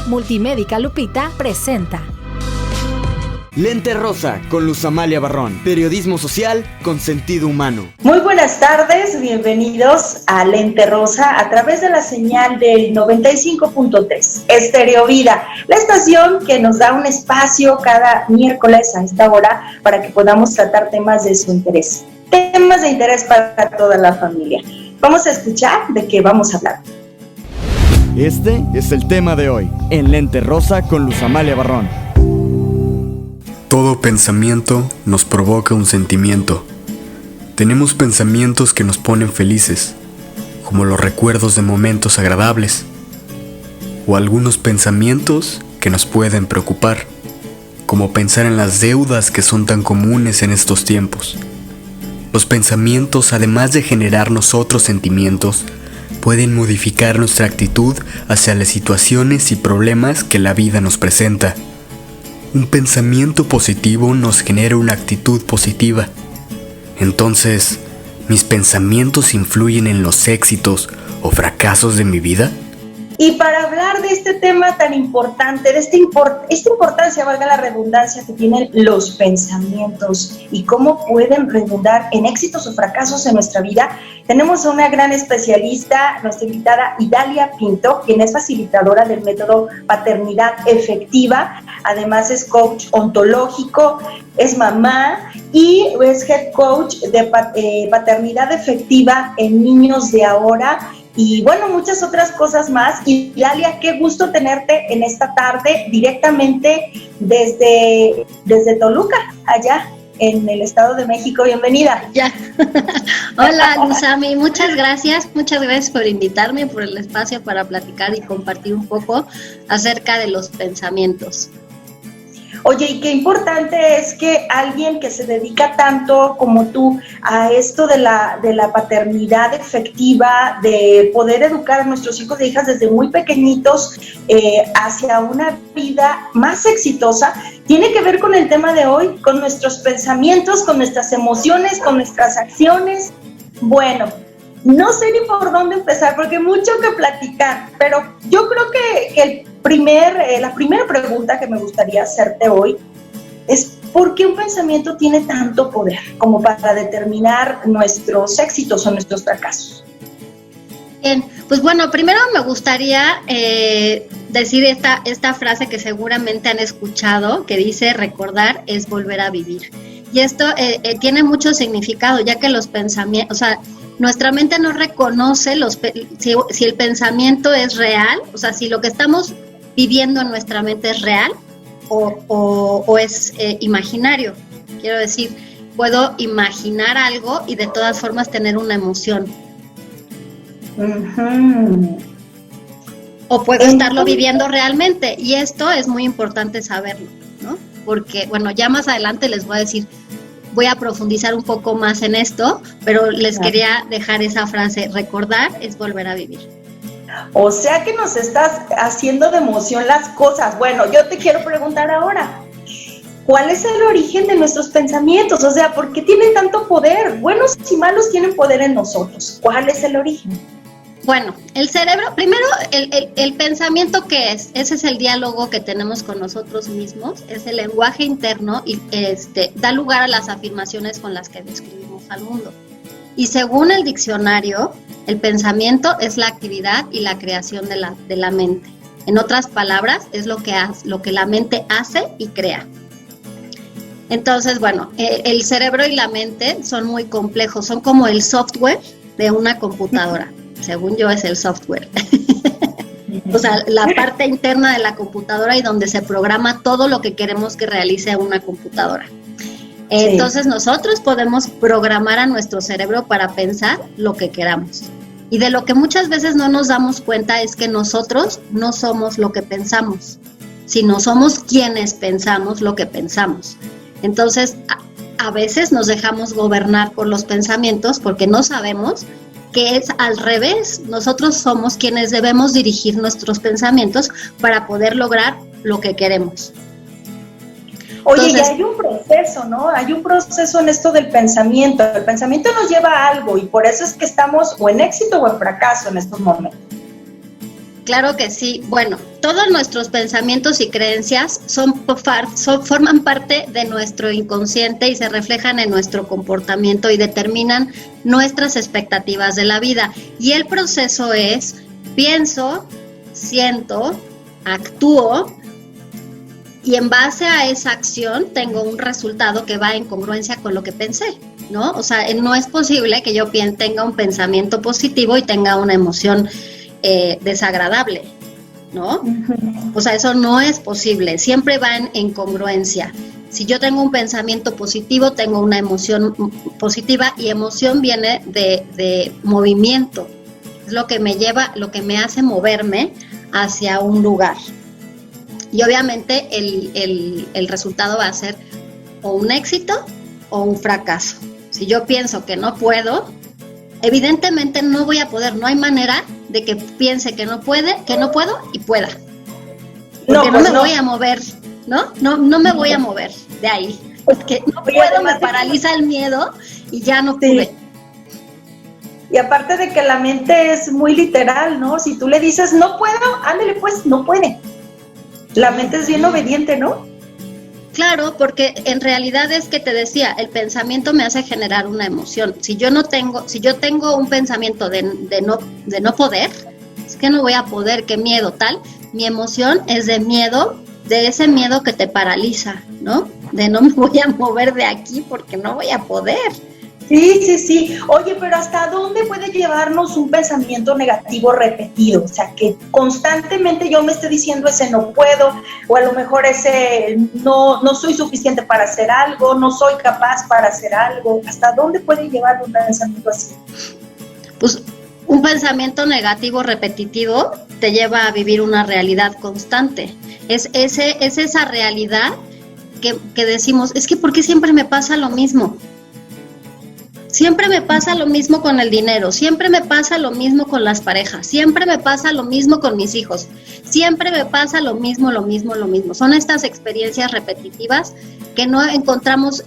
Multimédica Lupita presenta Lente Rosa con Luz Amalia Barrón. Periodismo social con sentido humano. Muy buenas tardes, bienvenidos a Lente Rosa a través de la señal del 95.3 Estéreo Vida, la estación que nos da un espacio cada miércoles a esta hora para que podamos tratar temas de su interés. Temas de interés para toda la familia. Vamos a escuchar de qué vamos a hablar. Este es el tema de hoy, en Lente Rosa con Luz Amalia Barrón. Todo pensamiento nos provoca un sentimiento. Tenemos pensamientos que nos ponen felices, como los recuerdos de momentos agradables, o algunos pensamientos que nos pueden preocupar, como pensar en las deudas que son tan comunes en estos tiempos. Los pensamientos, además de generarnos otros sentimientos, pueden modificar nuestra actitud hacia las situaciones y problemas que la vida nos presenta. Un pensamiento positivo nos genera una actitud positiva. Entonces, ¿mis pensamientos influyen en los éxitos o fracasos de mi vida? Y para hablar de este tema tan importante, de esta importancia, valga la redundancia, que tienen los pensamientos y cómo pueden redundar en éxitos o fracasos en nuestra vida, tenemos a una gran especialista, nuestra invitada Idalia Pinto, quien es facilitadora del método Paternidad Efectiva, además es coach ontológico, es mamá y es head coach de Paternidad Efectiva en niños de ahora. Y bueno, muchas otras cosas más. Y Idalia, qué gusto tenerte en esta tarde directamente desde Toluca, allá en el Estado de México. Bienvenida. Ya. Hola, Luzami, muchas gracias por invitarme, por el espacio para platicar y compartir un poco acerca de los pensamientos. Oye, y qué importante es que alguien que se dedica tanto como tú a esto de la paternidad efectiva, de poder educar a nuestros hijos e hijas desde muy pequeñitos hacia una vida más exitosa, tiene que ver con el tema de hoy, con nuestros pensamientos, con nuestras emociones, con nuestras acciones. Bueno, no sé ni por dónde empezar porque hay mucho que platicar, pero yo creo que la primera pregunta que me gustaría hacerte hoy es ¿por qué un pensamiento tiene tanto poder como para determinar nuestros éxitos o nuestros fracasos? Bien, pues bueno, primero me gustaría decir esta frase que seguramente han escuchado, que dice recordar es volver a vivir. Y esto tiene mucho significado, ya que los pensamientos, o sea, nuestra mente no reconoce si el pensamiento es real, o sea, si lo que estamos viviendo en nuestra mente es real o es imaginario. Quiero decir, puedo imaginar algo y de todas formas tener una emoción. Uh-huh. O puedo estarlo viviendo realmente, y esto es muy importante saberlo, ¿no? Porque, bueno, ya más adelante les voy a decir, voy a profundizar un poco más en esto, pero les quería dejar esa frase, recordar es volver a vivir. O sea que nos estás haciendo de emoción las cosas. Bueno, yo te quiero preguntar ahora, ¿cuál es el origen de nuestros pensamientos? O sea, ¿por qué tienen tanto poder? Buenos y malos tienen poder en nosotros. ¿Cuál es el origen? Bueno, el cerebro, primero, el pensamiento, ¿qué es? Ese es el diálogo que tenemos con nosotros mismos, es el lenguaje interno y da lugar a las afirmaciones con las que describimos al mundo. Y según el diccionario, el pensamiento es la actividad y la creación de la mente. En otras palabras, es lo que la mente hace y crea. Entonces, bueno, el cerebro y la mente son muy complejos, son como el software de una computadora. Según yo, es el software. O sea, la parte interna de la computadora y donde se programa todo lo que queremos que realice una computadora. Entonces nosotros podemos programar a nuestro cerebro para pensar lo que queramos. Y de lo que muchas veces no nos damos cuenta es que nosotros no somos lo que pensamos, sino somos quienes pensamos lo que pensamos. Entonces, a veces nos dejamos gobernar por los pensamientos porque no sabemos que es al revés. Nosotros somos quienes debemos dirigir nuestros pensamientos para poder lograr lo que queremos. Oye, entonces, y hay un proceso, ¿no? Hay un proceso en esto del pensamiento. El pensamiento nos lleva a algo y por eso es que estamos o en éxito o en fracaso en estos momentos. Claro que sí. Bueno, todos nuestros pensamientos y creencias forman parte de nuestro inconsciente y se reflejan en nuestro comportamiento y determinan nuestras expectativas de la vida. Y el proceso es: pienso, siento, actúo, y en base a esa acción tengo un resultado que va en congruencia con lo que pensé, ¿no? O sea, no es posible que yo tenga un pensamiento positivo y tenga una emoción desagradable, ¿no? O sea, eso no es posible, siempre va en congruencia. Si yo tengo un pensamiento positivo, tengo una emoción positiva, y emoción viene de movimiento, es lo que me lleva, lo que me hace moverme hacia un lugar. Y obviamente el resultado va a ser o un éxito o un fracaso. Si yo pienso que no puedo, evidentemente no voy a poder, no hay manera de que piense que no puedo y pueda. Porque no me voy a mover, ¿no? No me voy a mover de ahí. Porque no puedo, me paraliza el miedo y ya no pude. Y aparte de que la mente es muy literal, ¿no? Si tú le dices, no puedo, ándale pues, no puede. La mente es bien obediente, ¿no? Claro, porque en realidad es que te decía, el pensamiento me hace generar una emoción. Si yo tengo un pensamiento de no poder, es que no voy a poder, qué miedo tal. Mi emoción es de miedo, de ese miedo que te paraliza, ¿no? De no me voy a mover de aquí porque no voy a poder. Sí. Oye, pero ¿hasta dónde puede llevarnos un pensamiento negativo repetido? O sea, que constantemente yo me esté diciendo ese no puedo, o a lo mejor ese no soy suficiente para hacer algo, no soy capaz para hacer algo. ¿Hasta dónde puede llevar un pensamiento así? Pues un pensamiento negativo repetitivo te lleva a vivir una realidad constante. Es esa realidad que decimos, es que ¿por qué siempre me pasa lo mismo? Siempre me pasa lo mismo con el dinero, siempre me pasa lo mismo con las parejas, siempre me pasa lo mismo con mis hijos, siempre me pasa lo mismo. Son estas experiencias repetitivas que no encontramos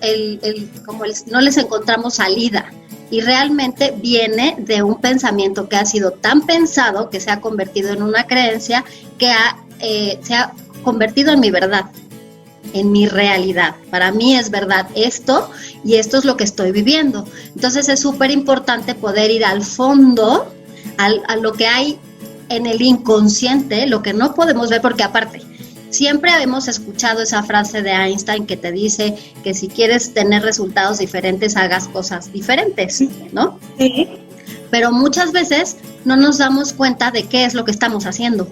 no les encontramos salida, y realmente viene de un pensamiento que ha sido tan pensado que se ha convertido en una creencia que se ha convertido en mi verdad, en mi realidad. Para mí es verdad esto, y esto es lo que estoy viviendo. Entonces es súper importante poder ir al fondo, a lo que hay en el inconsciente, lo que no podemos ver, porque aparte, siempre hemos escuchado esa frase de Einstein que te dice que si quieres tener resultados diferentes, hagas cosas diferentes, ¿no? Sí. Pero muchas veces no nos damos cuenta de qué es lo que estamos haciendo.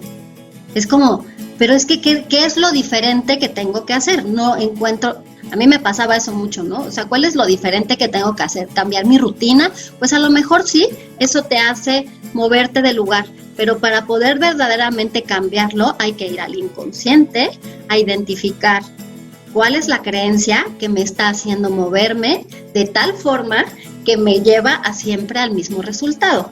Es como, pero es que ¿qué es lo diferente que tengo que hacer? No encuentro, a mí me pasaba eso mucho, ¿no? O sea, ¿cuál es lo diferente que tengo que hacer? ¿Cambiar mi rutina? Pues a lo mejor sí, eso te hace moverte del lugar, pero para poder verdaderamente cambiarlo hay que ir al inconsciente, a identificar cuál es la creencia que me está haciendo moverme de tal forma que me lleva a siempre al mismo resultado.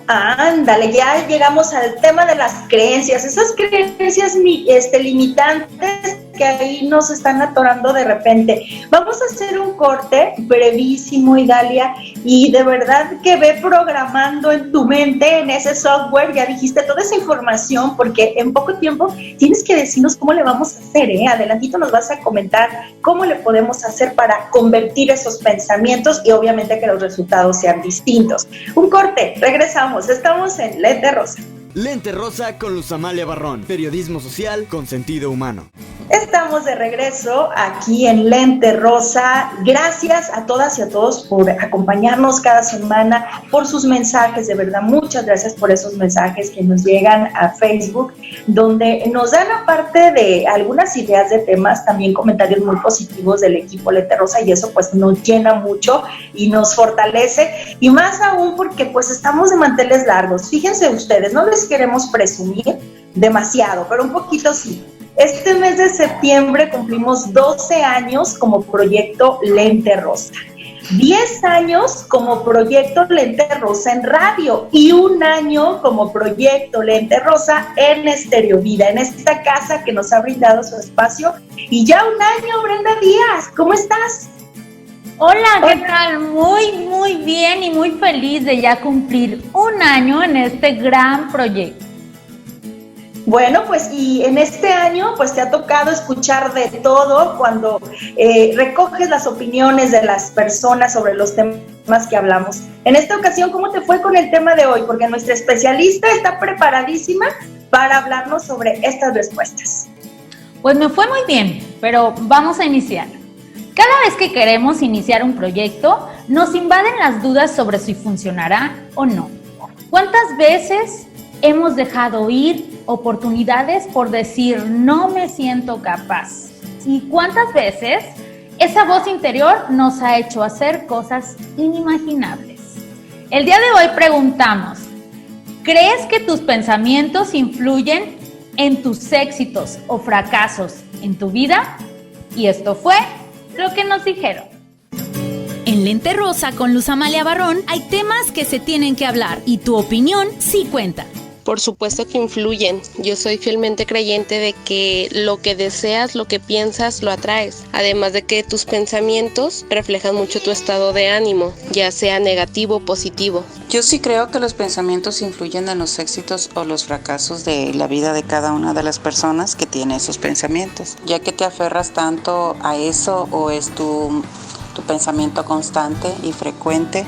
Ándale, ya llegamos al tema de las creencias, esas creencias limitantes que ahí nos están atorando de repente. Vamos a hacer un corte brevísimo, Idalia, y de verdad que ve programando en tu mente, en ese software, ya dijiste toda esa información, porque en poco tiempo tienes que decirnos cómo le vamos a hacer, Adelantito nos vas a comentar cómo le podemos hacer para convertir esos pensamientos y obviamente que los resultados sean distintos. Un corte, regresamos, estamos en Lente Rosa. Lente Rosa con Luz Amalia Barrón, periodismo social con sentido humano. Estamos de regreso aquí en Lente Rosa. Gracias a todas y a todos por acompañarnos cada semana, por sus mensajes, de verdad, muchas gracias por esos mensajes que nos llegan a Facebook, donde nos dan, aparte de algunas ideas de temas, también comentarios muy positivos del equipo Lente Rosa, y eso pues nos llena mucho y nos fortalece, y más aún porque pues estamos de manteles largos. Fíjense ustedes, no les queremos presumir demasiado, pero un poquito sí. Este mes de septiembre cumplimos 12 años como proyecto Lente Rosa, 10 años como proyecto Lente Rosa en radio y 1 año como proyecto Lente Rosa en Estéreo Vida, en esta casa que nos ha brindado su espacio. Y ya 1 año, Brenda Díaz, ¿cómo estás? Hola, ¿qué tal? Muy bien y muy feliz de ya cumplir 1 año en este gran proyecto. Bueno, pues y en este año pues te ha tocado escuchar de todo cuando recoges las opiniones de las personas sobre los temas que hablamos. En esta ocasión, ¿cómo te fue con el tema de hoy? Porque nuestra especialista está preparadísima para hablarnos sobre estas respuestas. Pues me fue muy bien, pero vamos a iniciar. Cada vez que queremos iniciar un proyecto, nos invaden las dudas sobre si funcionará o no. ¿Cuántas veces hemos dejado ir oportunidades por decir no me siento capaz? ¿Y cuántas veces esa voz interior nos ha hecho hacer cosas inimaginables? El día de hoy preguntamos, ¿crees que tus pensamientos influyen en tus éxitos o fracasos en tu vida? Y esto fue lo que nos dijeron. En Lente Rosa con Luz Amalia Barrón hay temas que se tienen que hablar y tu opinión sí cuenta. Por supuesto que influyen. Yo soy fielmente creyente de que lo que deseas, lo que piensas, lo atraes. Además de que tus pensamientos reflejan mucho tu estado de ánimo, ya sea negativo o positivo. Yo sí creo que los pensamientos influyen en los éxitos o los fracasos de la vida de cada una de las personas que tiene esos pensamientos, ya que te aferras tanto a eso o es tu pensamiento constante y frecuente,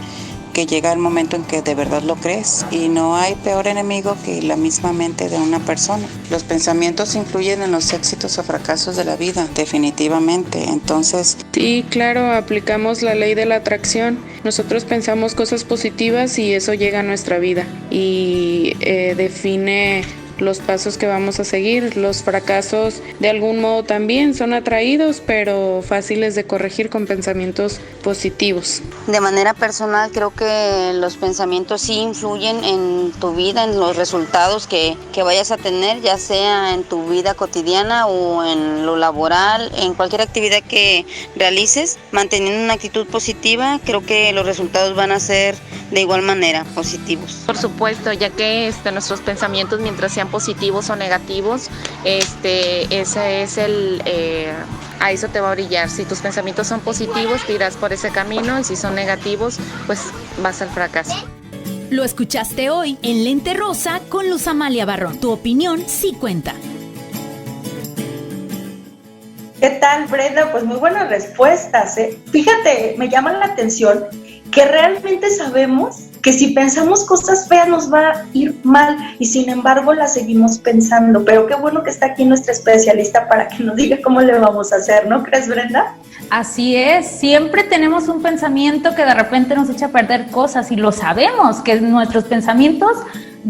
que llega el momento en que de verdad lo crees, y no hay peor enemigo que la misma mente de una persona. Los pensamientos influyen en los éxitos o fracasos de la vida, definitivamente. Entonces, sí, claro, aplicamos la ley de la atracción. Nosotros pensamos cosas positivas y eso llega a nuestra vida y define los pasos que vamos a seguir. Los fracasos de algún modo también son atraídos, pero fáciles de corregir con pensamientos positivos. De manera personal, creo que los pensamientos sí influyen en tu vida, en los resultados que vayas a tener, ya sea en tu vida cotidiana o en lo laboral, en cualquier actividad que realices. Manteniendo una actitud positiva, creo que los resultados van a ser de igual manera positivos. Por supuesto, ya que nuestros pensamientos, mientras sean positivos o negativos, ese es a eso te va a brillar. Si tus pensamientos son positivos, te irás por ese camino, y si son negativos, pues vas al fracaso. Lo escuchaste hoy en Lente Rosa con Luz Amalia Barrón. Tu opinión sí cuenta. ¿Qué tal, Brenda? Pues muy buenas respuestas, ¿eh? Fíjate, me llama la atención que realmente sabemos que si pensamos cosas feas nos va a ir mal, y sin embargo las seguimos pensando. Pero qué bueno que está aquí nuestra especialista para que nos diga cómo le vamos a hacer, ¿no crees, Brenda? Así es, siempre tenemos un pensamiento que de repente nos echa a perder cosas, y lo sabemos, que nuestros pensamientos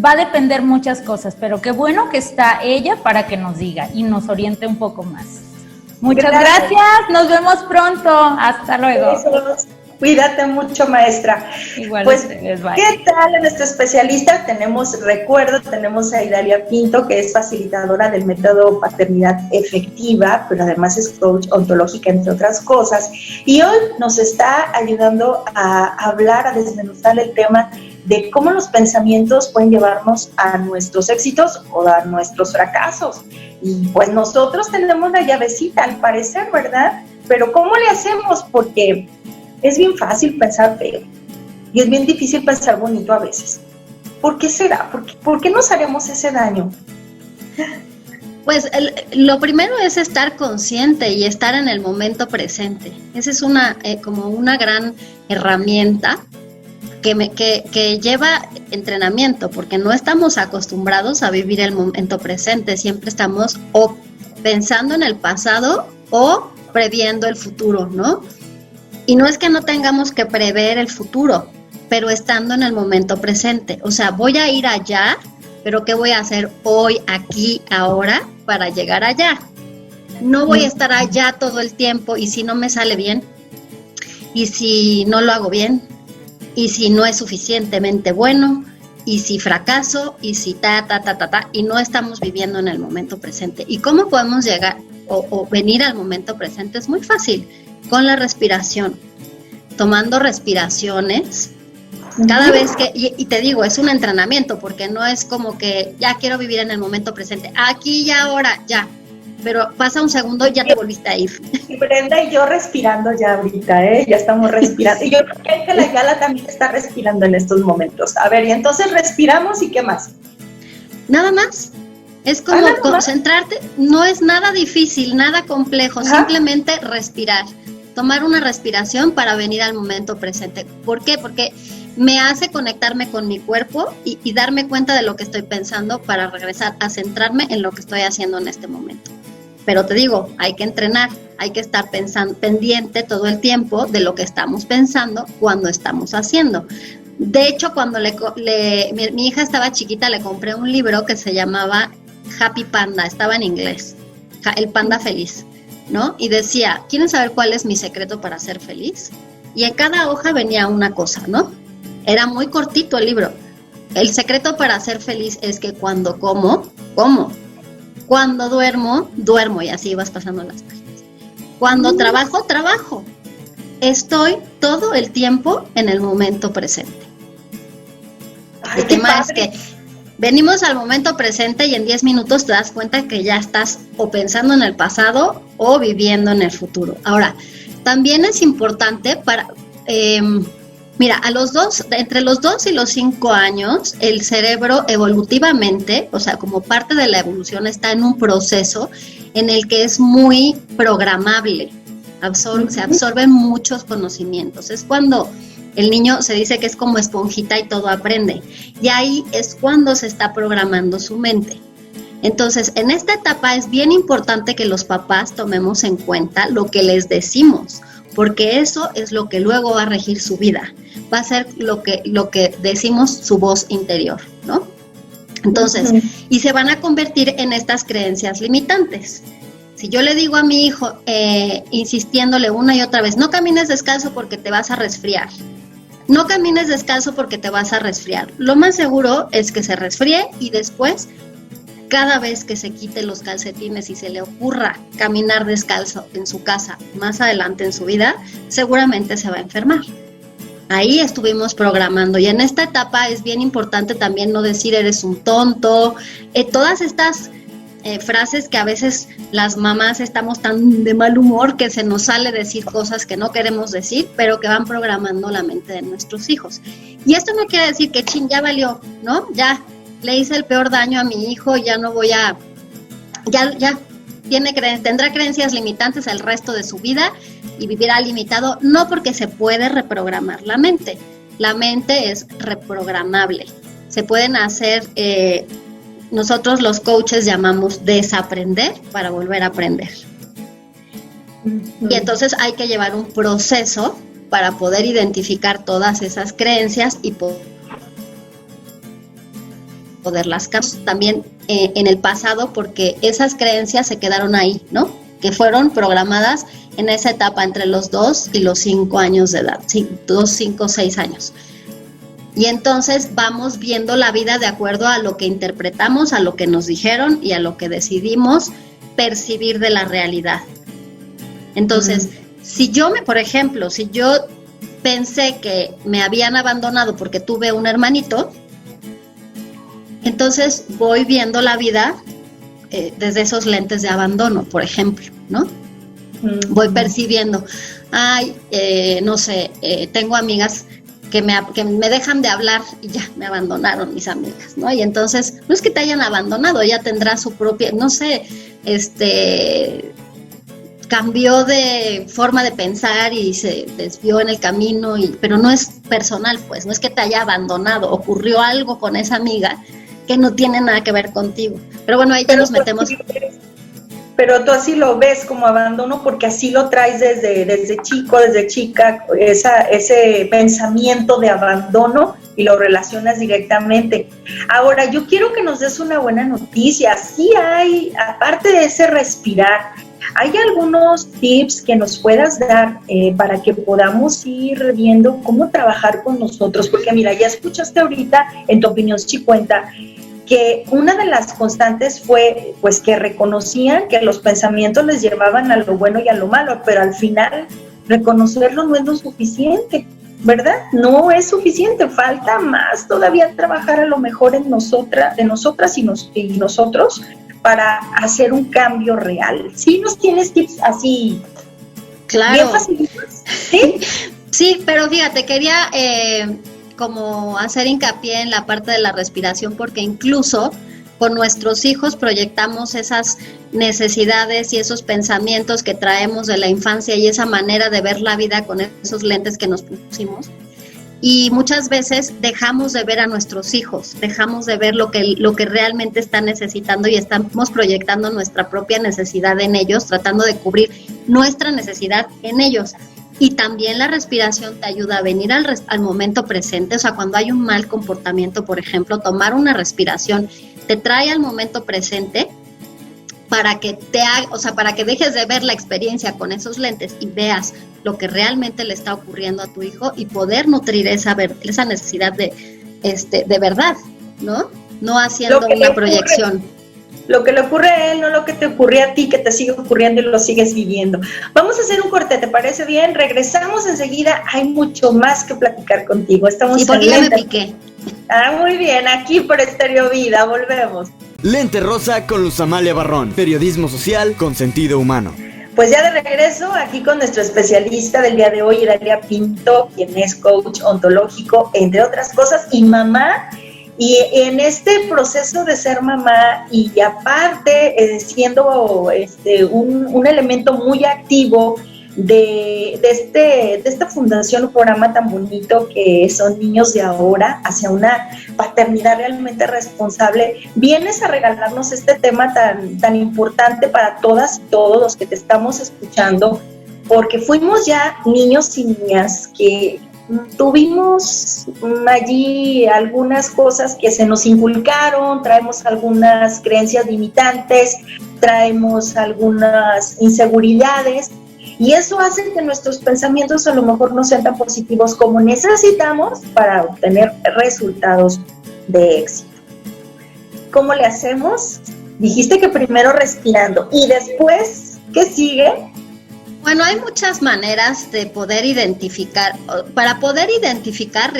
va a depender muchas cosas, pero qué bueno que está ella para que nos diga y nos oriente un poco más. Muchas gracias, nos vemos pronto, hasta luego. Besos. Cuídate mucho, maestra. Igual pues, ustedes, bye. ¿Qué tal en nuestra especialista? Tenemos a Idalia Pinto, que es facilitadora del método Paternidad Efectiva, pero además es coach ontológica, entre otras cosas. Y hoy nos está ayudando a hablar, a desmenuzar el tema de cómo los pensamientos pueden llevarnos a nuestros éxitos o a nuestros fracasos. Y pues nosotros tenemos la llavecita, al parecer, ¿verdad? Pero ¿cómo le hacemos? Porque es bien fácil pensar feo y es bien difícil pensar bonito a veces. ¿Por qué será? ¿Por qué nos haremos ese daño? Pues lo primero es estar consciente y estar en el momento presente. Esa es como una gran herramienta que lleva entrenamiento, porque no estamos acostumbrados a vivir el momento presente. Siempre estamos o pensando en el pasado o previendo el futuro, ¿no? Y no es que no tengamos que prever el futuro, pero estando en el momento presente. O sea, voy a ir allá, pero ¿qué voy a hacer hoy, aquí, ahora, para llegar allá? No voy a estar allá todo el tiempo, y si no me sale bien, y si no lo hago bien, y si no es suficientemente bueno, y si fracaso, y si y no estamos viviendo en el momento presente. ¿Y cómo podemos llegar o venir al momento presente? Es muy fácil. Con la respiración, tomando respiraciones, cada vez que, y te digo, es un entrenamiento, porque no es como que ya quiero vivir en el momento presente, aquí y ahora, ya, pero pasa un segundo y ya te volviste a ir. Brenda y yo respirando ya ahorita, ya estamos respirando, y yo creo que Ángela Ayala también está respirando en estos momentos. A ver, y entonces respiramos, ¿y qué más? Nada más. Es como concentrarte, no es nada difícil, nada complejo, simplemente respirar. Tomar una respiración para venir al momento presente. ¿Por qué? Porque me hace conectarme con mi cuerpo y darme cuenta de lo que estoy pensando para regresar a centrarme en lo que estoy haciendo en este momento. Pero te digo, hay que entrenar, hay que estar pendiente todo el tiempo de lo que estamos pensando cuando estamos haciendo. De hecho, cuando mi hija estaba chiquita, le compré un libro que se llamaba Happy Panda, estaba en inglés, El Panda Feliz, ¿no? Y decía, ¿quieren saber cuál es mi secreto para ser feliz? Y en cada hoja venía una cosa, ¿no? Era muy cortito el libro. El secreto para ser feliz es que cuando como. Cuando duermo, y así vas pasando las páginas. Cuando trabajo. Estoy todo el tiempo en el momento presente. Ay, el tema es que venimos al momento presente y en 10 minutos te das cuenta que ya estás o pensando en el pasado o viviendo en el futuro. Ahora, también es importante para... mira, entre los 2 y los 5 años, el cerebro evolutivamente, o sea, como parte de la evolución, está en un proceso en el que es muy programable. Se absorben muchos conocimientos. Es cuando el niño se dice que es como esponjita y todo aprende. Y ahí es cuando se está programando su mente. Entonces, en esta etapa es bien importante que los papás tomemos en cuenta lo que les decimos, porque eso es lo que luego va a regir su vida. Va a ser lo que decimos, su voz interior, ¿no? Entonces, y se van a convertir en estas creencias limitantes. Si yo le digo a mi hijo, insistiéndole una y otra vez, no camines descalzo porque te vas a resfriar. No camines descalzo porque te vas a resfriar. Lo más seguro es que se resfríe y después, cada vez que se quite los calcetines y se le ocurra caminar descalzo en su casa más adelante en su vida, seguramente se va a enfermar. Ahí estuvimos programando y en esta etapa es bien importante también no decir eres un tonto, todas estas frases que a veces las mamás estamos tan de mal humor que se nos sale decir cosas que no queremos decir, pero que van programando la mente de nuestros hijos. Y esto no quiere decir que ya valió, ¿no? Ya le hice el peor daño a mi hijo, ya no voy a... Ya tendrá creencias limitantes el resto de su vida y vivirá limitado, no porque se puede reprogramar la mente. La mente es reprogramable. Se pueden hacer... nosotros los coaches llamamos desaprender para volver a aprender. Y entonces hay que llevar un proceso para poder identificar todas esas creencias y poderlas cambiar también en el pasado, porque esas creencias se quedaron ahí, ¿no? Que fueron programadas en esa etapa entre los 2 y los 5 años de edad, 2, 5, 6 años. Y entonces vamos viendo la vida de acuerdo a lo que interpretamos, a lo que nos dijeron y a lo que decidimos percibir de la realidad. Entonces, por ejemplo, si yo pensé que me habían abandonado porque tuve un hermanito, entonces voy viendo la vida desde esos lentes de abandono, por ejemplo, ¿no? Voy percibiendo, no sé, tengo amigas que me dejan de hablar y ya me abandonaron mis amigas, ¿no? Y entonces, no es que te hayan abandonado, ella tendrá su propia, no sé, cambió de forma de pensar y se desvió en el camino, pero no es personal, pues, no es que te haya abandonado, ocurrió algo con esa amiga que no tiene nada que ver contigo. Pero bueno, ahí ya nos metemos... Pero tú así lo ves como abandono porque así lo traes desde chico, desde chica, ese pensamiento de abandono y lo relacionas directamente. Ahora, yo quiero que nos des una buena noticia. Sí hay, aparte de ese respirar, ¿hay algunos tips que nos puedas dar para que podamos ir viendo cómo trabajar con nosotros? Porque mira, ya escuchaste ahorita, en tu opinión, Chicuenta, que una de las constantes fue pues que reconocían que los pensamientos les llevaban a lo bueno y a lo malo, pero al final reconocerlo no es lo suficiente, ¿verdad? No es suficiente, falta más todavía trabajar a lo mejor en nosotras y nosotros para hacer un cambio real. ¿Sí nos tienes tips así? Claro. Bien facilitos, ¿sí? Sí, pero fíjate, quería como hacer hincapié en la parte de la respiración, porque incluso con nuestros hijos proyectamos esas necesidades y esos pensamientos que traemos de la infancia y esa manera de ver la vida con esos lentes que nos pusimos. Y muchas veces dejamos de ver a nuestros hijos, dejamos de ver lo que realmente están necesitando y estamos proyectando nuestra propia necesidad en ellos, tratando de cubrir nuestra necesidad en ellos. Y también la respiración te ayuda a venir al momento presente, o sea, cuando hay un mal comportamiento, por ejemplo, tomar una respiración te trae al momento presente para que para que dejes de ver la experiencia con esos lentes y veas lo que realmente le está ocurriendo a tu hijo y poder nutrir esa necesidad de verdad, ¿no? No haciendo una proyección. Lo que le ocurre a él, no lo que te ocurre a ti, que te sigue ocurriendo y lo sigues viviendo. Vamos a hacer un corte, ¿te parece bien? Regresamos enseguida, hay mucho más que platicar contigo. Estamos ¿Y por qué me piqué? Muy bien, aquí por Estéreo Vida, volvemos. Lente Rosa con Luz Amalia Barrón, periodismo social con sentido humano. Pues ya de regreso, aquí con nuestro especialista del día de hoy, Idalia Pinto, quien es coach ontológico, entre otras cosas, y mamá. Y en este proceso de ser mamá y aparte siendo un elemento muy activo de esta fundación, un programa tan bonito que son Niños de Ahora, hacia una paternidad realmente responsable, vienes a regalarnos este tema tan importante para todas y todos los que te estamos escuchando, porque fuimos ya niños y niñas que tuvimos allí algunas cosas que se nos inculcaron, traemos algunas creencias limitantes, traemos algunas inseguridades, y eso hace que nuestros pensamientos a lo mejor no sean tan positivos como necesitamos para obtener resultados de éxito. ¿Cómo le hacemos? Dijiste que primero respirando, y después, ¿qué sigue? Bueno, hay muchas maneras de poder identificar, para poder identificar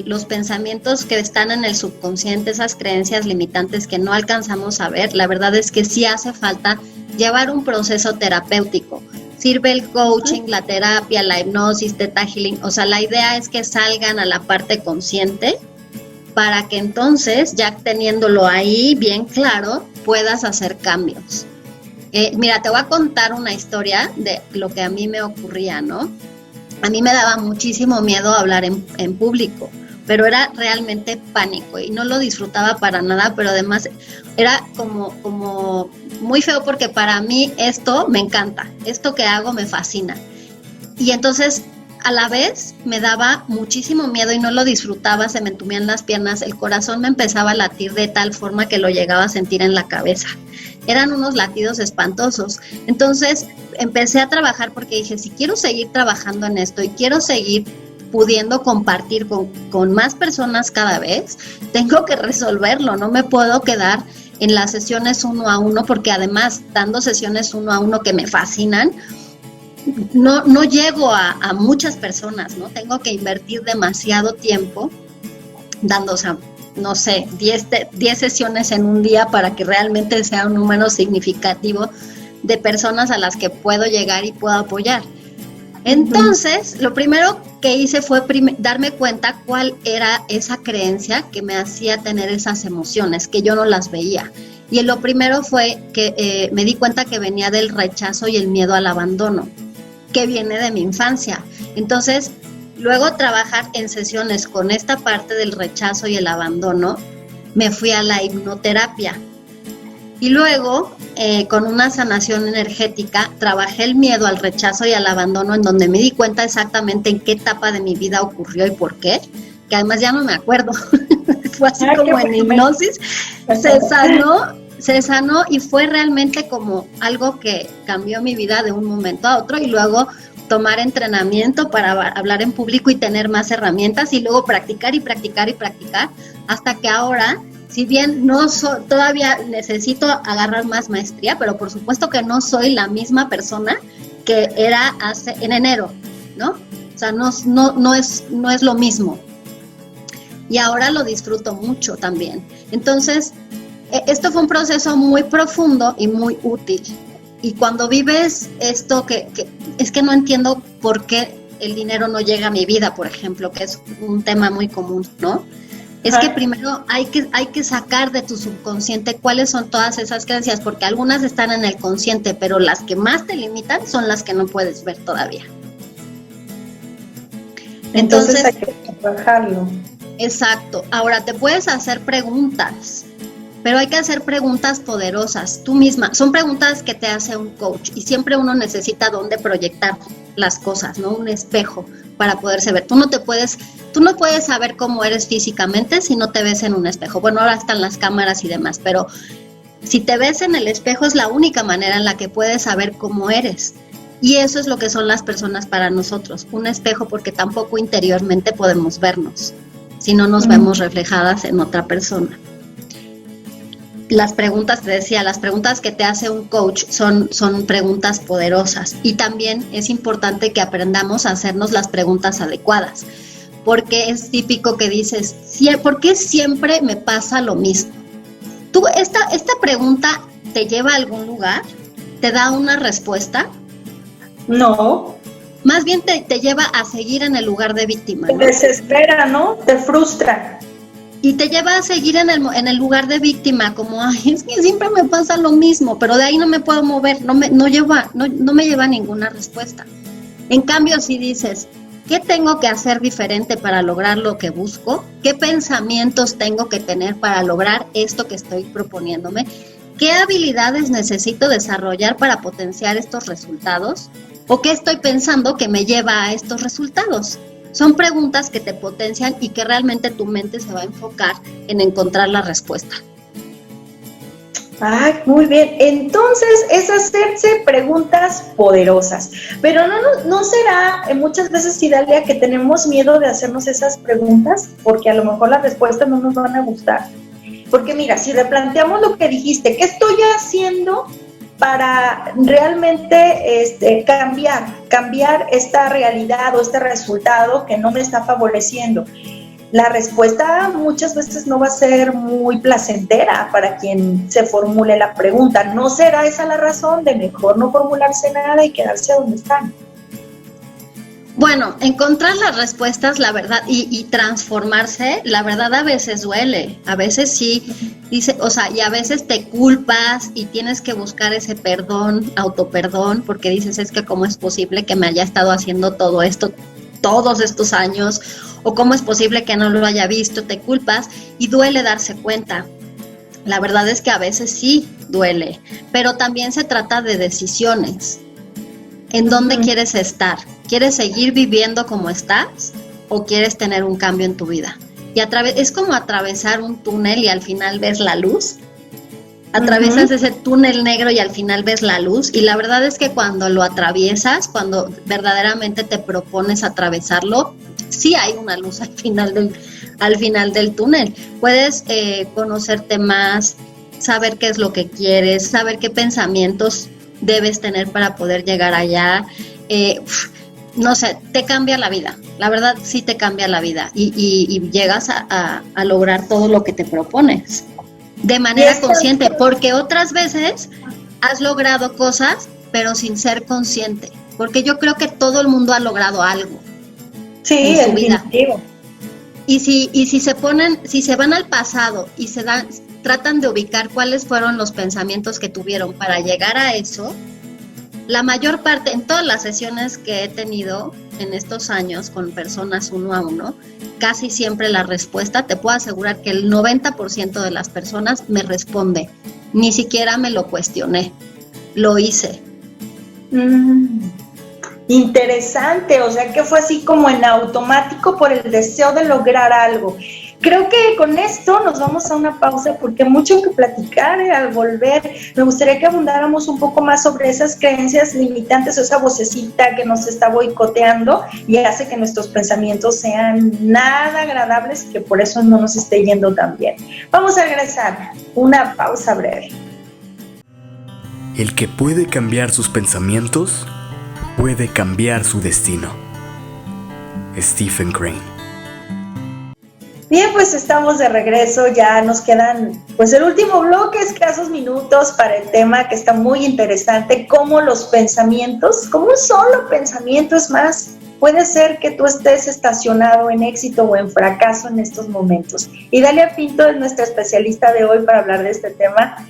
los pensamientos que están en el subconsciente, esas creencias limitantes que no alcanzamos a ver. La verdad es que sí hace falta llevar un proceso terapéutico. Sirve el coaching, la terapia, la hipnosis, Theta Healing. O sea, la idea es que salgan a la parte consciente para que entonces, ya teniéndolo ahí bien claro, puedas hacer cambios. Mira, te voy a contar una historia de lo que a mí me ocurría, ¿no? A mí me daba muchísimo miedo hablar en público, pero era realmente pánico y no lo disfrutaba para nada, pero además era como muy feo porque para mí esto me encanta, esto que hago me fascina. Y entonces a la vez me daba muchísimo miedo y no lo disfrutaba, se me entumían las piernas, el corazón me empezaba a latir de tal forma que lo llegaba a sentir en la cabeza. Eran unos latidos espantosos. Entonces empecé a trabajar porque dije, si quiero seguir trabajando en esto y quiero seguir pudiendo compartir con más personas cada vez, tengo que resolverlo, no me puedo quedar en las sesiones 1 a 1 porque además dando sesiones 1 a 1 que me fascinan, no llego a muchas personas, ¿no? Tengo que invertir demasiado tiempo dando, o sea, no sé, 10 sesiones en un día para que realmente sea un número significativo de personas a las que puedo llegar y puedo apoyar. Entonces, lo primero que hice fue darme cuenta cuál era esa creencia que me hacía tener esas emociones, que yo no las veía. Y lo primero fue que me di cuenta que venía del rechazo y el miedo al abandono, que viene de mi infancia. Entonces, luego trabajar en sesiones con esta parte del rechazo y el abandono, me fui a la hipnoterapia. Y luego, con una sanación energética, trabajé el miedo al rechazo y al abandono, en donde me di cuenta exactamente en qué etapa de mi vida ocurrió y por qué, que además ya no me acuerdo. Fue así como en hipnosis, se sanó y fue realmente como algo que cambió mi vida de un momento a otro, y luego tomar entrenamiento para hablar en público y tener más herramientas, y luego practicar y practicar y practicar, hasta que ahora, si bien todavía necesito agarrar más maestría, pero por supuesto que no soy la misma persona que era en enero, ¿no? O sea, no es lo mismo. Y ahora lo disfruto mucho también. Entonces, esto fue un proceso muy profundo y muy útil. Y cuando vives esto, que es que no entiendo por qué el dinero no llega a mi vida, por ejemplo, que es un tema muy común, ¿no? es que primero hay que sacar de tu subconsciente cuáles son todas esas creencias, porque algunas están en el consciente, pero las que más te limitan son las que no puedes ver todavía. Entonces hay que trabajarlo. Exacto. Ahora te puedes hacer preguntas, pero hay que hacer preguntas poderosas tú misma. Son preguntas que te hace un coach y siempre uno necesita dónde proyectar las cosas, ¿no? Un espejo para poderse ver. Tú no puedes saber cómo eres físicamente si no te ves en un espejo. Bueno, ahora están las cámaras y demás, pero si te ves en el espejo es la única manera en la que puedes saber cómo eres. Y eso es lo que son las personas para nosotros, un espejo, porque tampoco interiormente podemos vernos, si no nos vemos reflejadas en otra persona. Las preguntas, te decía, las preguntas que te hace un coach son preguntas poderosas, y también es importante que aprendamos a hacernos las preguntas adecuadas, porque es típico que dices, ¿por qué siempre me pasa lo mismo? ¿Tú esta pregunta te lleva a algún lugar? ¿Te da una respuesta? No. Más bien te lleva a seguir en el lugar de víctima, ¿no? Te desespera, ¿no? Te frustra. Y te lleva a seguir en el lugar de víctima, como, ay, es que siempre me pasa lo mismo, pero de ahí no me puedo mover, no me lleva a ninguna respuesta. En cambio, si dices, ¿qué tengo que hacer diferente para lograr lo que busco? ¿Qué pensamientos tengo que tener para lograr esto que estoy proponiéndome? ¿Qué habilidades necesito desarrollar para potenciar estos resultados? ¿O qué estoy pensando que me lleva a estos resultados? Son preguntas que te potencian y que realmente tu mente se va a enfocar en encontrar la respuesta. Ay, muy bien. Entonces es hacerse preguntas poderosas. Pero no será muchas veces, Idalia, que tenemos miedo de hacernos esas preguntas porque a lo mejor las respuestas no nos van a gustar. Porque mira, si replanteamos lo que dijiste, ¿qué estoy haciendo para realmente cambiar esta realidad o este resultado que no me está favoreciendo? La respuesta muchas veces no va a ser muy placentera para quien se formule la pregunta. ¿No será esa la razón de mejor no formularse nada y quedarse donde están? Bueno, encontrar las respuestas, la verdad, y transformarse, la verdad a veces duele, a veces sí, y a veces te culpas y tienes que buscar ese perdón, autoperdón, porque dices, es que cómo es posible que me haya estado haciendo todo esto todos estos años, o cómo es posible que no lo haya visto, te culpas y duele darse cuenta. La verdad es que a veces sí duele, pero también se trata de decisiones. ¿En dónde quieres estar? ¿Quieres seguir viviendo como estás o quieres tener un cambio en tu vida? Y es como atravesar un túnel y al final ves la luz. Atraviesas ese túnel negro y al final ves la luz. Y la verdad es que cuando lo atraviesas, cuando verdaderamente te propones atravesarlo, sí hay una luz al final del túnel. Puedes conocerte más, saber qué es lo que quieres, saber qué pensamientos debes tener para poder llegar allá. No sé, te cambia la vida, la verdad sí te cambia la vida y llegas a lograr todo lo que te propones de manera consciente, porque otras veces has logrado cosas pero sin ser consciente, porque yo creo que todo el mundo ha logrado algo en su vida. Y si se van al pasado y tratan de ubicar cuáles fueron los pensamientos que tuvieron para llegar a eso, la mayor parte, en todas las sesiones que he tenido en estos años con personas uno a uno, casi siempre la respuesta, te puedo asegurar que el 90% de las personas me responde, ni siquiera me lo cuestioné, lo hice. Interesante, o sea que fue así como en automático por el deseo de lograr algo. Creo que con esto nos vamos a una pausa porque hay mucho que platicar. Al volver me gustaría que abundáramos un poco más sobre esas creencias limitantes o esa vocecita que nos está boicoteando y hace que nuestros pensamientos sean nada agradables y que por eso no nos esté yendo tan bien. Vamos a regresar, una pausa breve. El que puede cambiar sus pensamientos puede cambiar su destino. Stephen Crane. Bien, pues estamos de regreso, ya nos quedan pues el último bloque, escasos minutos para el tema que está muy interesante, cómo los pensamientos, como un solo pensamiento, es más, puede ser que tú estés estacionado en éxito o en fracaso en estos momentos. Y Dalia Pinto es nuestra especialista de hoy para hablar de este tema.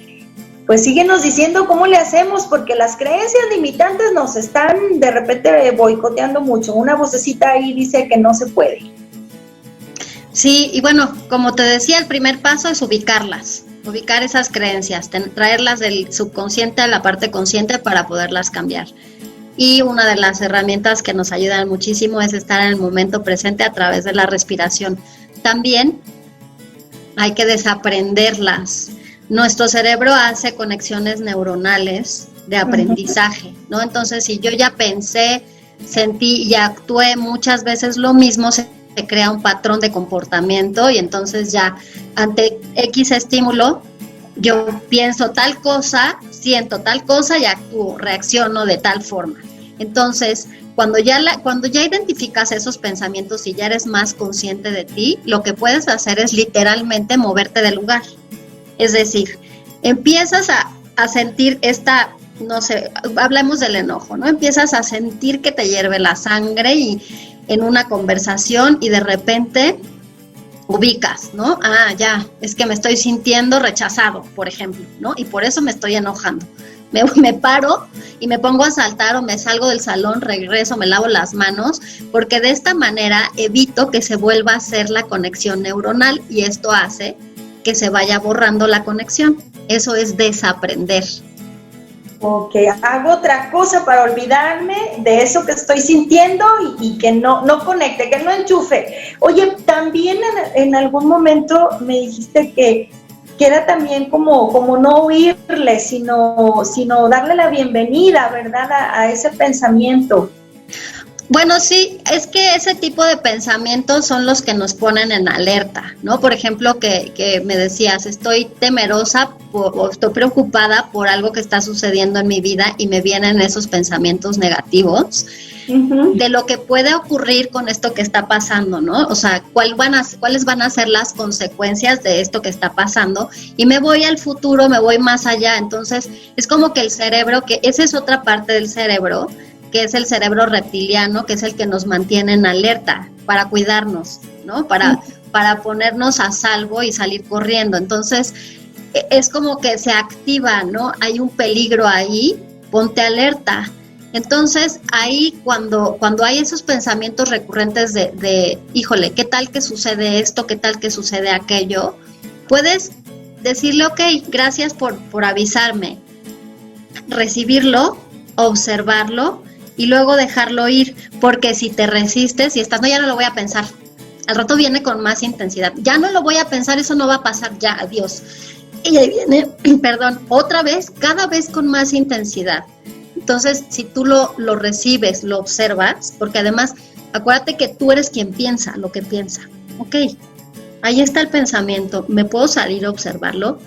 Pues síguenos diciendo cómo le hacemos, porque las creencias limitantes nos están de repente boicoteando mucho. Una vocecita ahí dice que no se puede. Sí, y bueno, como te decía, el primer paso es ubicar esas creencias, traerlas del subconsciente a la parte consciente para poderlas cambiar. Y una de las herramientas que nos ayudan muchísimo es estar en el momento presente a través de la respiración. También hay que desaprenderlas. Nuestro cerebro hace conexiones neuronales de aprendizaje, ¿no? Entonces, si yo ya pensé, sentí y actué muchas veces lo mismo, se crea un patrón de comportamiento y entonces ya ante X estímulo, yo pienso tal cosa, siento tal cosa y actúo, reacciono de tal forma. Entonces, cuando ya identificas esos pensamientos y ya eres más consciente de ti, lo que puedes hacer es literalmente moverte del lugar. Es decir, empiezas a sentir no sé, hablemos del enojo, ¿no? Empiezas a sentir que te hierve la sangre y en una conversación y de repente ubicas, ¿no? Ya, es que me estoy sintiendo rechazado, por ejemplo, ¿no? Y por eso me estoy enojando. Me paro y me pongo a saltar o me salgo del salón, regreso, me lavo las manos, porque de esta manera evito que se vuelva a hacer la conexión neuronal y esto hace que se vaya borrando la conexión. Eso es desaprender. Ok, hago otra cosa para olvidarme de eso que estoy sintiendo y que no conecte, que no enchufe. Oye, también en algún momento me dijiste que era también como no huirle, sino darle la bienvenida, ¿verdad? A ese pensamiento. Bueno, sí, es que ese tipo de pensamientos son los que nos ponen en alerta, ¿no? Por ejemplo, que me decías, estoy temerosa o estoy preocupada por algo que está sucediendo en mi vida y me vienen esos pensamientos negativos de lo que puede ocurrir con esto que está pasando, ¿no? O sea, cuáles van a ser las consecuencias de esto que está pasando y me voy al futuro, me voy más allá. Entonces, es como que el cerebro, que esa es otra parte del cerebro, que es el cerebro reptiliano, que es el que nos mantiene en alerta para cuidarnos, ¿no? Para ponernos a salvo y salir corriendo. Entonces, es como que se activa, ¿no? Hay un peligro ahí, ponte alerta. Entonces, ahí cuando hay esos pensamientos recurrentes de híjole, ¿qué tal que sucede esto? ¿Qué tal que sucede aquello? Puedes decirle, ok, gracias por avisarme, recibirlo, observarlo, y luego dejarlo ir, porque si te resistes y estás, no, ya no lo voy a pensar, al rato viene con más intensidad, ya no lo voy a pensar, eso no va a pasar, ya, adiós. Y ahí viene, otra vez, cada vez con más intensidad. Entonces, si tú lo recibes, lo observas, porque además, acuérdate que tú eres quien piensa lo que piensa. Ok, ahí está el pensamiento, ¿me puedo salir a observarlo?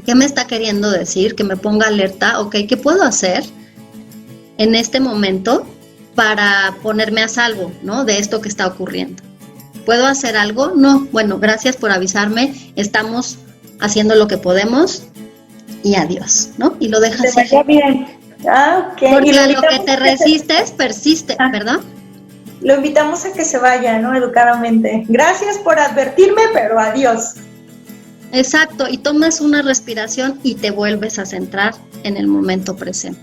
¿Qué me está queriendo decir? Que me ponga alerta, ok, ¿qué puedo hacer en este momento para ponerme a salvo, ¿no? De esto que está ocurriendo? ¿Puedo hacer algo? No. Bueno, gracias por avisarme. Estamos haciendo lo que podemos y adiós, ¿no? Y lo dejas ir. Bien. Okay. Porque a lo que te resistes, persiste, ¿verdad? Lo invitamos a que se vaya, ¿no? Educadamente. Gracias por advertirme, pero adiós. Exacto. Y tomas una respiración y te vuelves a centrar en el momento presente.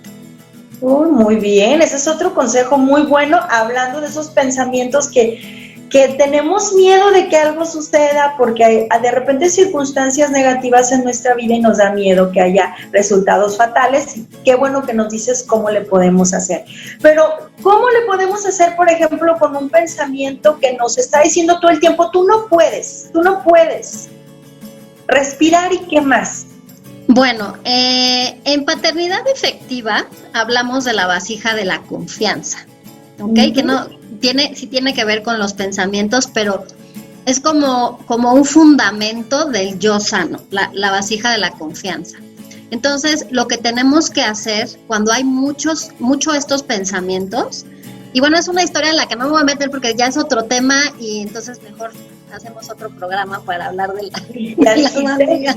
Muy bien, ese es otro consejo muy bueno, hablando de esos pensamientos que tenemos miedo de que algo suceda porque hay de repente circunstancias negativas en nuestra vida y nos da miedo que haya resultados fatales. Qué bueno que nos dices cómo le podemos hacer. Pero, ¿cómo le podemos hacer, por ejemplo, con un pensamiento que nos está diciendo todo el tiempo, tú no puedes? Respirar y qué más. Bueno, en paternidad efectiva hablamos de la vasija de la confianza, ¿ok? Que no sí tiene que ver con los pensamientos, pero es como un fundamento del yo sano, la vasija de la confianza. Entonces, lo que tenemos que hacer cuando hay mucho estos pensamientos, y bueno, es una historia en la que no me voy a meter porque ya es otro tema y entonces mejor hacemos otro programa para hablar de las vasijas.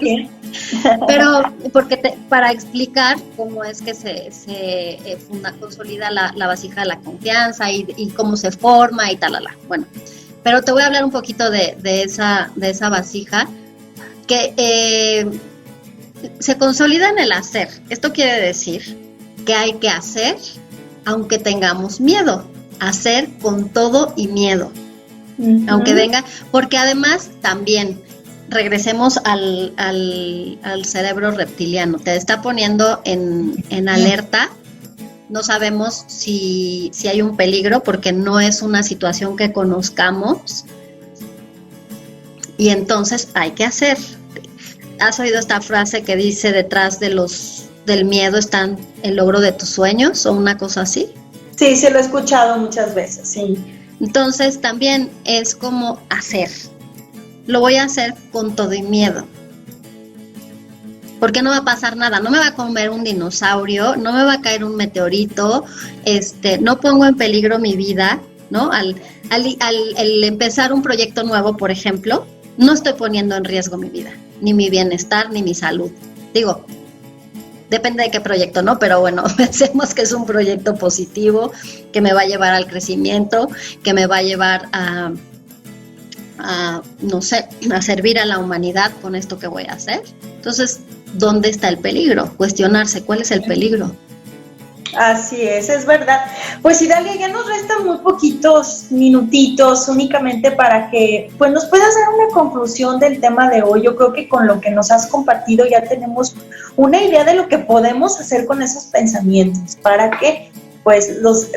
Pero para explicar cómo es que se consolida la vasija de la confianza y cómo se forma y tal. Bueno, pero te voy a hablar un poquito de esa vasija que se consolida en el hacer. Esto quiere decir que hay que hacer aunque tengamos miedo, hacer con todo y miedo, aunque venga, porque además también regresemos al cerebro reptiliano, te está poniendo en alerta, no sabemos si hay un peligro porque no es una situación que conozcamos y entonces hay que hacer. ¿Has oído esta frase que dice detrás del miedo están el logro de tus sueños o una cosa así? Sí, lo he escuchado muchas veces, sí. Entonces también es como hacer. Lo voy a hacer con todo y miedo. Porque no va a pasar nada, no me va a comer un dinosaurio, no me va a caer un meteorito, no pongo en peligro mi vida, ¿no? Al empezar un proyecto nuevo, por ejemplo, no estoy poniendo en riesgo mi vida, ni mi bienestar, ni mi salud. Digo, depende de qué proyecto, ¿no? Pero bueno, pensemos que es un proyecto positivo, que me va a llevar al crecimiento, que me va a llevar a servir a la humanidad con esto que voy a hacer. Entonces, ¿dónde está el peligro? Cuestionarse, ¿cuál es el peligro? Así es verdad. Pues Idalia, ya nos restan muy poquitos minutitos únicamente para que pues nos puedas dar una conclusión del tema de hoy. Yo creo que con lo que nos has compartido ya tenemos una idea de lo que podemos hacer con esos pensamientos para que pues los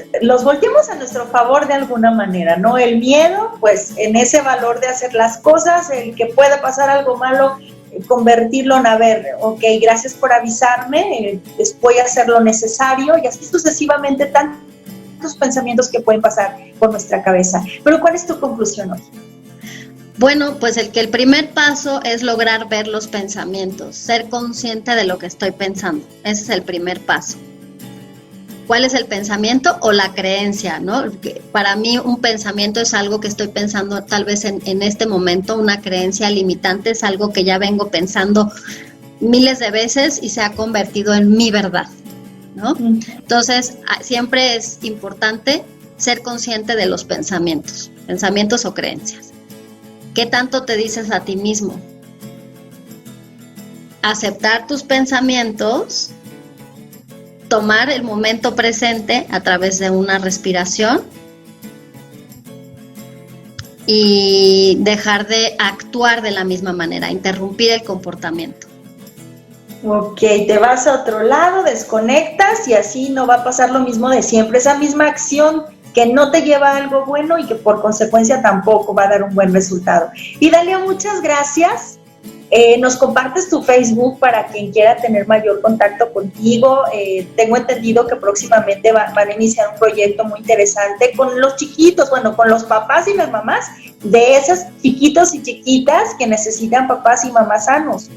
volteemos a nuestro favor de alguna manera, ¿no? El miedo, pues en ese valor de hacer las cosas, el que pueda pasar algo malo, convertirlo en, a ver, ok, gracias por avisarme, voy a hacer lo necesario, y así sucesivamente tantos pensamientos que pueden pasar por nuestra cabeza. Pero ¿cuál es tu conclusión hoy? Bueno, pues el primer paso es lograr ver los pensamientos, ser consciente de lo que estoy pensando. Ese es el primer paso. ¿Cuál es el pensamiento o la creencia, ¿no? Para mí un pensamiento es algo que estoy pensando tal vez en este momento, una creencia limitante es algo que ya vengo pensando miles de veces y se ha convertido en mi verdad, ¿no? Entonces, siempre es importante ser consciente de los pensamientos o creencias. ¿Qué tanto te dices a ti mismo? Aceptar tus pensamientos, tomar el momento presente a través de una respiración y dejar de actuar de la misma manera, interrumpir el comportamiento. Ok, te vas a otro lado, desconectas y así no va a pasar lo mismo de siempre, esa misma acción que no te lleva a algo bueno y que por consecuencia tampoco va a dar un buen resultado. Idalia, muchas gracias. Nos compartes tu Facebook para quien quiera tener mayor contacto contigo. Tengo entendido que próximamente van a iniciar un proyecto muy interesante con los chiquitos, bueno, con los papás y las mamás de esos chiquitos y chiquitas que necesitan papás y mamás sanos.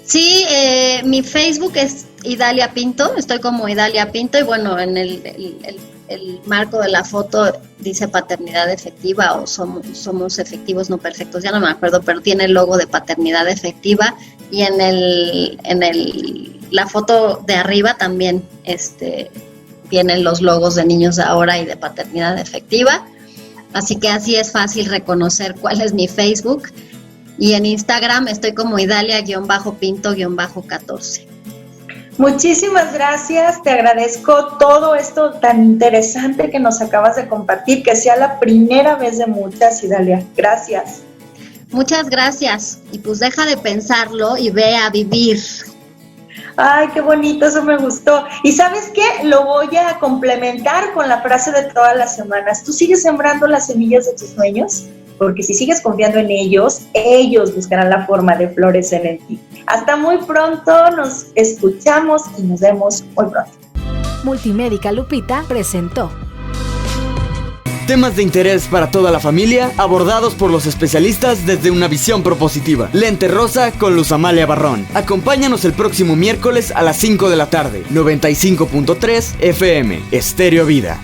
Sí, mi Facebook es Idalia Pinto, estoy como Idalia Pinto y bueno, en el marco de la foto dice paternidad efectiva o somos efectivos no perfectos, ya no me acuerdo, pero tiene el logo de paternidad efectiva y en la foto de arriba también tienen los logos de Niños de Ahora y de paternidad efectiva, así que así es fácil reconocer cuál es mi Facebook y en Instagram estoy como Idalia-Pinto-14. Muchísimas gracias, te agradezco todo esto tan interesante que nos acabas de compartir, que sea la primera vez de muchas, Idalia. Gracias. Muchas gracias, y pues deja de pensarlo y ve a vivir. Ay, qué bonito, eso me gustó. ¿Y sabes qué? Lo voy a complementar con la frase de todas las semanas. ¿Tú sigues sembrando las semillas de tus sueños? Porque si sigues confiando en ellos buscarán la forma de florecer en ti. Hasta muy pronto, nos escuchamos y nos vemos muy pronto. Multimédica Lupita presentó temas de interés para toda la familia, abordados por los especialistas desde una visión propositiva. Lente Rosa con Luz Amalia Barrón. Acompáñanos el próximo miércoles a las 5 de la tarde. 95.3 FM, Estéreo Vida.